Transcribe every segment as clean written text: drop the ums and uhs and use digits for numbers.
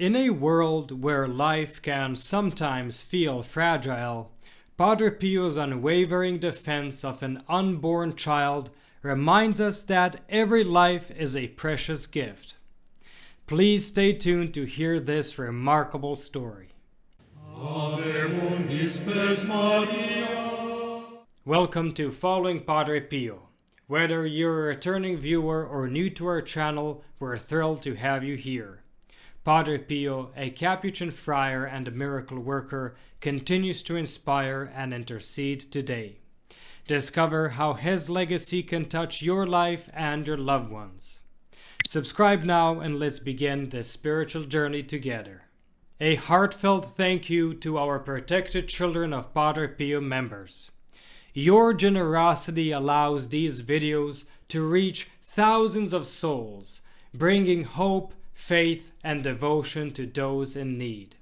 In a world where life can sometimes feel fragile, Padre Pio's unwavering defense of an unborn child reminds us that every life is a precious gift. Please stay tuned to hear this remarkable story. Welcome to Following Padre Pio. Whether you're a returning viewer or new to our channel, we're thrilled to have you here. Padre Pio, a Capuchin friar and a miracle worker, continues to inspire and intercede today. Discover how his legacy can touch your life and your loved ones. Subscribe now and let's begin this spiritual journey together. A heartfelt thank you to our Protected Children of Padre Pio members. Your generosity allows these videos to reach thousands of souls, bringing hope, faith, and devotion to those in need.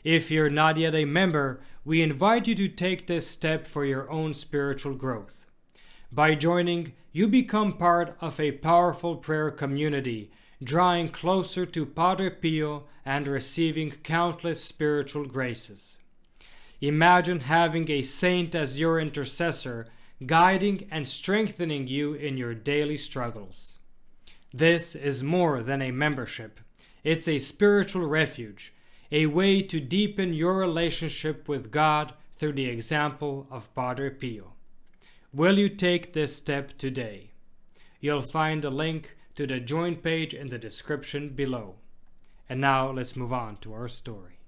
If you're not yet a member, we invite you to take this step for your own spiritual growth. By joining, you become part of a powerful prayer community, drawing closer to Padre Pio and receiving countless spiritual graces. Imagine having a saint as your intercessor, guiding and strengthening you in your daily struggles. This is more than a membership. It's a spiritual refuge, a way to deepen your relationship with God through the example of Padre Pio. Will you take this step today? You'll find a link to the join page in the description below. And now let's move on to our story.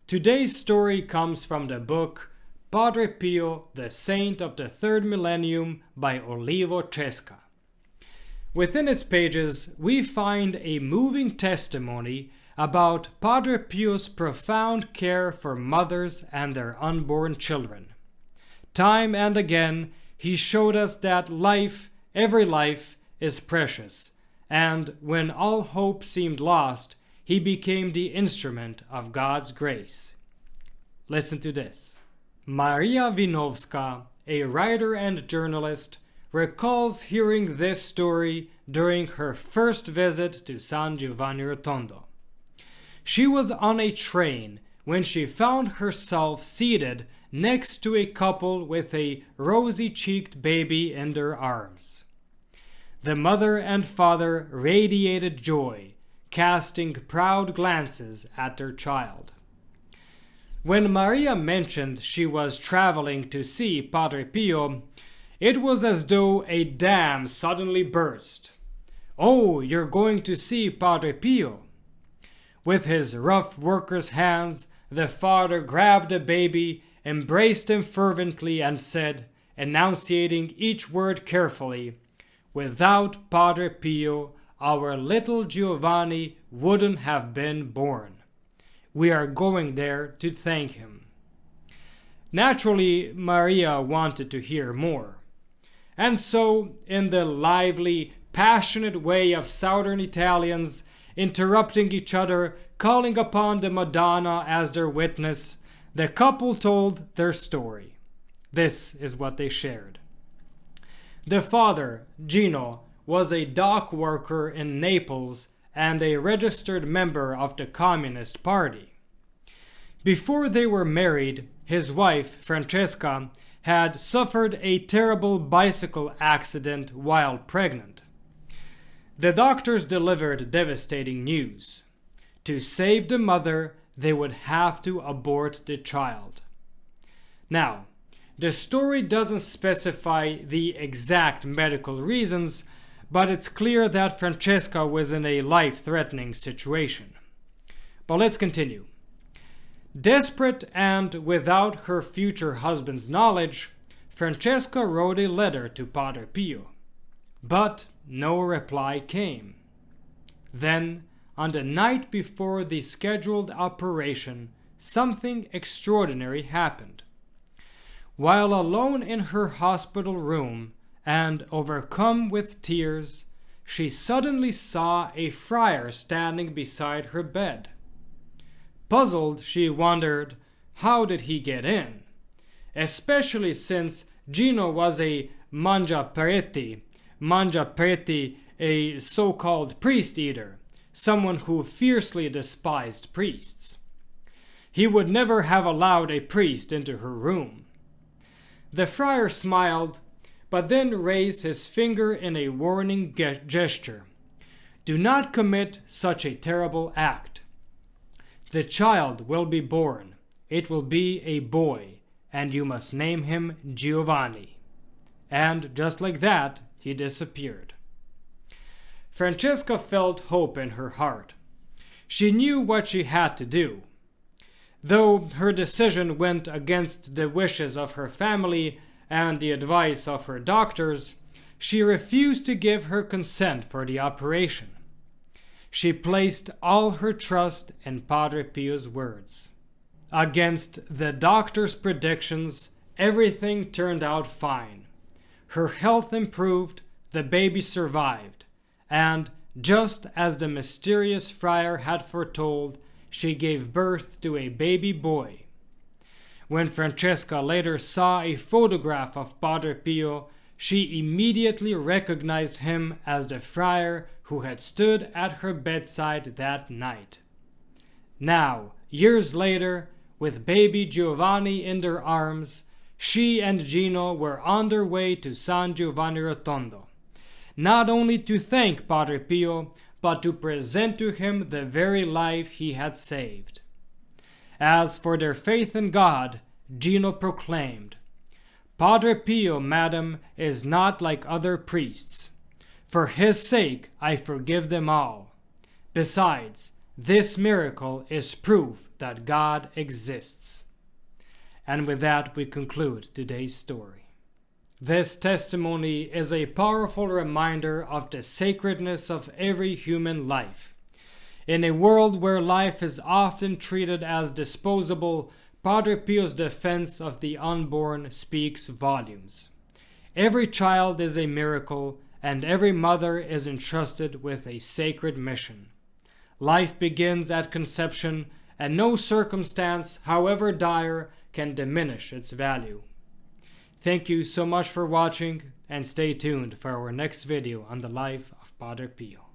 Today's story comes from the book Padre Pio, the Saint of the Third Millennium by Olivo Cesca. Within its pages, we find a moving testimony about Padre Pio's profound care for mothers and their unborn children. Time and again, he showed us that life, every life, is precious, and when all hope seemed lost, he became the instrument of God's grace. Listen to this. Maria Winovska, a writer and journalist, recalls hearing this story during her first visit to San Giovanni Rotondo. She was on a train when she found herself seated next to a couple with a rosy-cheeked baby in their arms. The mother and father radiated joy, casting proud glances at their child. When Maria mentioned she was traveling to see Padre Pio, it was as though a dam suddenly burst. "Oh, you're going to see Padre Pio." With his rough worker's hands, the father grabbed the baby, embraced him fervently, and said, enunciating each word carefully, "Without Padre Pio, our little Giovanni wouldn't have been born. We are going there to thank him." Naturally, Maria wanted to hear more. And so, in the lively, passionate way of Southern Italians, interrupting each other, calling upon the Madonna as their witness, the couple told their story. This is what they shared. The father, Gino, was a dock worker in Naples and a registered member of the Communist Party. Before they were married, his wife, Francesca, had suffered a terrible bicycle accident while pregnant. The doctors delivered devastating news. To save the mother, they would have to abort the child. Now, the story doesn't specify the exact medical reasons, but it's clear that Francesca was in a life-threatening situation. But let's continue. Desperate and without her future husband's knowledge, Francesca wrote a letter to Padre Pio. But no reply came. Then, on the night before the scheduled operation, something extraordinary happened. While alone in her hospital room and overcome with tears, she suddenly saw a friar standing beside her bed. Puzzled, she wondered, how did he get in? Especially since Gino was a mangiapreti, a so-called priest eater, someone who fiercely despised priests. He would never have allowed a priest into her room. The friar smiled, but then raised his finger in a warning gesture. Do not commit such a terrible act. The child will be born. It will be a boy, and you must name him Giovanni. And just like that, he disappeared. Francesca felt hope in her heart. She knew what she had to do. Though her decision went against the wishes of her family and the advice of her doctors, she refused to give her consent for the operation. She placed all her trust in Padre Pio's words. Against the doctor's predictions, everything turned out fine. Her health improved, the baby survived, and, just as the mysterious friar had foretold, she gave birth to a baby boy. When Francesca later saw a photograph of Padre Pio, she immediately recognized him as the friar who had stood at her bedside that night. Now, years later, with baby Giovanni in their arms, she and Gino were on their way to San Giovanni Rotondo, not only to thank Padre Pio, but to present to him the very life he had saved. As for their faith in God, Gino proclaimed, Padre Pio, madam, is not like other priests. For his sake I forgive them all. Besides, this miracle is proof that God exists. And with that we conclude today's story. This testimony is a powerful reminder of the sacredness of every human life. In a world where life is often treated as disposable, Padre Pio's defense of the unborn speaks volumes. Every child is a miracle, and every mother is entrusted with a sacred mission. Life begins at conception, and no circumstance, however dire, can diminish its value. Thank you so much for watching, and stay tuned for our next video on the life of Padre Pio.